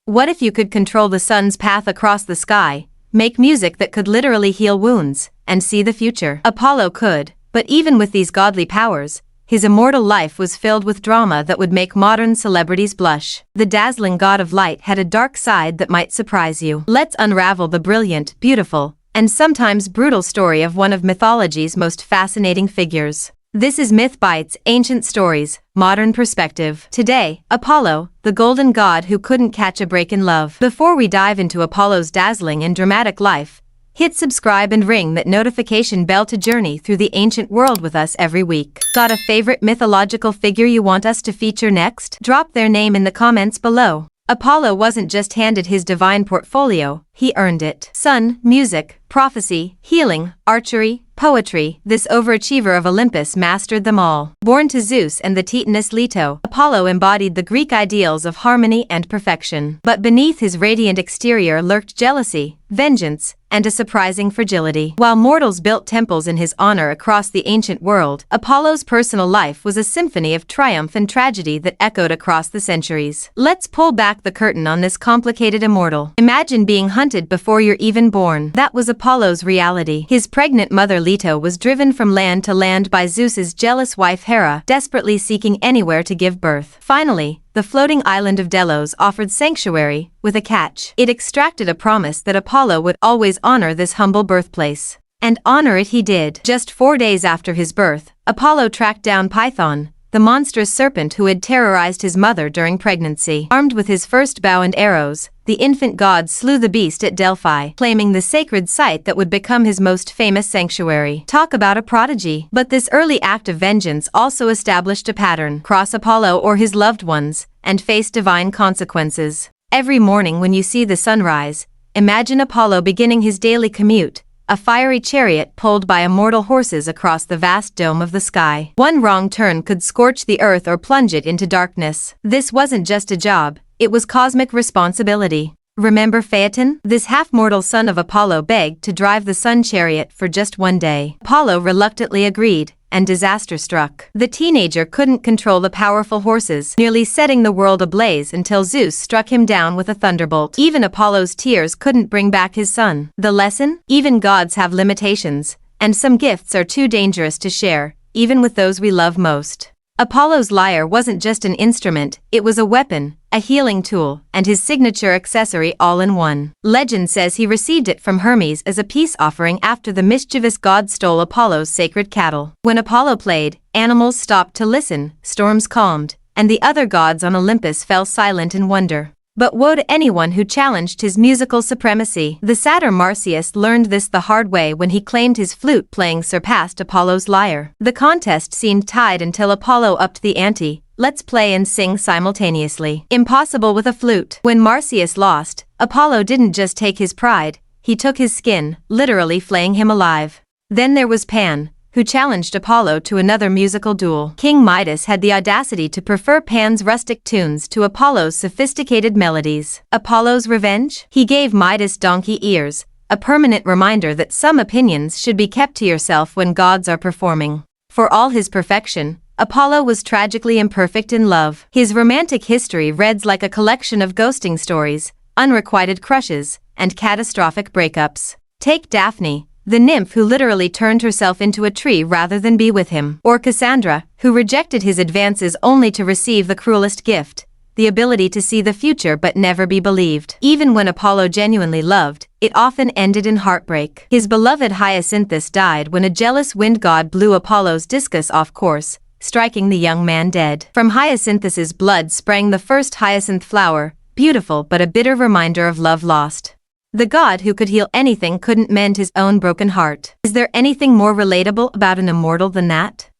What if you could control the sun's path across the sky, make music that could literally heal wounds, and see the future? Apollo could, but even with these godly powers, his immortal life was filled with drama that would make modern celebrities blush. The dazzling god of light had a dark side that might surprise you. Let's unravel the brilliant, beautiful, and sometimes brutal story of one of mythology's most fascinating figures. This is Myth Bites, Ancient Stories, Modern Perspective. Today, Apollo, the golden god who couldn't catch a break in love. Before we dive into Apollo's dazzling and dramatic life, hit subscribe and ring that notification bell to journey through the ancient world with us every week. Got a favorite mythological figure you want us to feature next? Drop their name in the comments below. Apollo wasn't just handed his divine portfolio, he earned it. Sun, music, prophecy, healing, archery, poetry, this overachiever of Olympus mastered them all. Born to Zeus and the Titaness Leto, Apollo embodied the Greek ideals of harmony and perfection. But beneath his radiant exterior lurked jealousy, vengeance, and a surprising fragility. While mortals built temples in his honor across the ancient world, Apollo's personal life was a symphony of triumph and tragedy that echoed across the centuries. Let's pull back the curtain on this complicated immortal. Imagine being hunted before you're even born. That was Apollo's reality. His pregnant mother Leto was driven from land to land by Zeus's jealous wife Hera, desperately seeking anywhere to give birth. Finally, the floating island of Delos offered sanctuary, with a catch. It extracted a promise that Apollo would always honor this humble birthplace. And honor it he did. Just 4 days after his birth, Apollo tracked down Python, the monstrous serpent who had terrorized his mother during pregnancy. Armed with his first bow and arrows, the infant god slew the beast at Delphi, claiming the sacred site that would become his most famous sanctuary. Talk about a prodigy. But this early act of vengeance also established a pattern. Cross Apollo or his loved ones, and face divine consequences. Every morning when you see the sunrise, imagine Apollo beginning his daily commute, a fiery chariot pulled by immortal horses across the vast dome of the sky. One wrong turn could scorch the earth or plunge it into darkness. This wasn't just a job, it was cosmic responsibility. Remember Phaeton? This half-mortal son of Apollo begged to drive the sun chariot for just 1 day. Apollo reluctantly agreed, and disaster struck. The teenager couldn't control the powerful horses, nearly setting the world ablaze until Zeus struck him down with a thunderbolt. Even Apollo's tears couldn't bring back his son. The lesson? Even gods have limitations, and some gifts are too dangerous to share, even with those we love most. Apollo's lyre wasn't just an instrument, it was a weapon, a healing tool, and his signature accessory all in one. Legend says he received it from Hermes as a peace offering after the mischievous god stole Apollo's sacred cattle. When Apollo played, animals stopped to listen, storms calmed, and the other gods on Olympus fell silent in wonder. But woe to anyone who challenged his musical supremacy. The satyr Marsyas learned this the hard way when he claimed his flute playing surpassed Apollo's lyre. The contest seemed tied until Apollo upped the ante. Let's play and sing simultaneously. Impossible with a flute. When Marsyas lost, Apollo didn't just take his pride, he took his skin, literally flaying him alive. Then there was Pan, who challenged Apollo to another musical duel. King Midas had the audacity to prefer Pan's rustic tunes to Apollo's sophisticated melodies. Apollo's revenge? He gave Midas donkey ears, a permanent reminder that some opinions should be kept to yourself when gods are performing. For all his perfection, Apollo was tragically imperfect in love. His romantic history reads like a collection of ghosting stories, unrequited crushes, and catastrophic breakups. Take Daphne, the nymph who literally turned herself into a tree rather than be with him. Or Cassandra, who rejected his advances only to receive the cruelest gift, the ability to see the future but never be believed. Even when Apollo genuinely loved, it often ended in heartbreak. His beloved Hyacinthus died when a jealous wind god blew Apollo's discus off course, striking the young man dead. From Hyacinthus's blood sprang the first hyacinth flower, beautiful but a bitter reminder of love lost. The god who could heal anything couldn't mend his own broken heart. Is there anything more relatable about an immortal than that?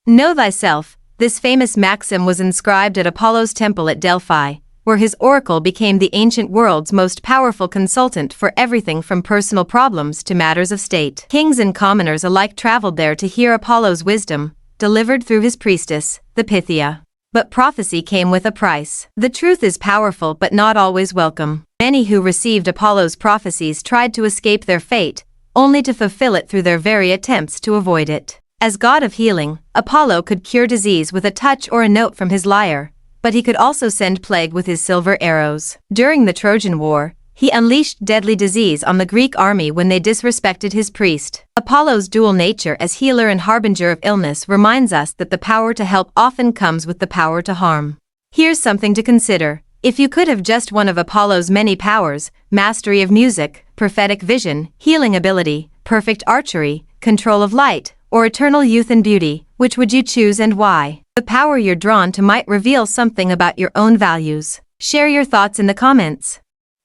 Know thyself. This famous maxim was inscribed at Apollo's temple at Delphi, where his oracle became the ancient world's most powerful consultant for everything from personal problems to matters of state. Kings and commoners alike traveled there to hear Apollo's wisdom, delivered through his priestess, the Pythia. But prophecy came with a price. The truth is powerful but not always welcome. Many who received Apollo's prophecies tried to escape their fate, only to fulfill it through their very attempts to avoid it. As god of healing, Apollo could cure disease with a touch or a note from his lyre, but he could also send plague with his silver arrows. During the Trojan War, he unleashed deadly disease on the Greek army when they disrespected his priest. Apollo's dual nature as healer and harbinger of illness reminds us that the power to help often comes with the power to harm. Here's something to consider. If you could have just one of Apollo's many powers, mastery of music, prophetic vision, healing ability, perfect archery, control of light, or eternal youth and beauty, which would you choose and why? The power you're drawn to might reveal something about your own values. Share your thoughts in the comments.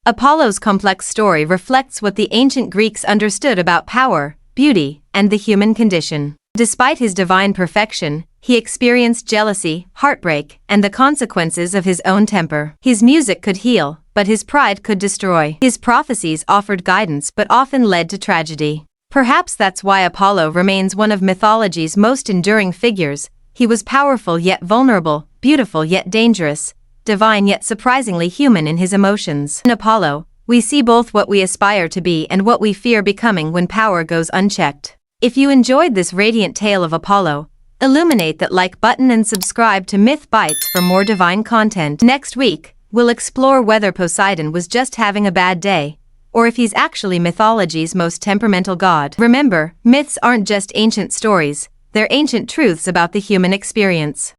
Apollo's complex story reflects what the ancient Greeks understood about power, beauty, and the human condition. Despite his divine perfection, he experienced jealousy, heartbreak, and the consequences of his own temper. His music could heal, but his pride could destroy. His prophecies offered guidance but often led to tragedy. Perhaps that's why Apollo remains one of mythology's most enduring figures. He was powerful yet vulnerable, beautiful yet dangerous, divine yet surprisingly human in his emotions. In Apollo, we see both what we aspire to be and what we fear becoming when power goes unchecked. If you enjoyed this radiant tale of Apollo, illuminate that like button and subscribe to Myth Bites for more divine content. Next week, we'll explore whether Poseidon was just having a bad day, or if he's actually mythology's most temperamental god. Remember, myths aren't just ancient stories, they're ancient truths about the human experience.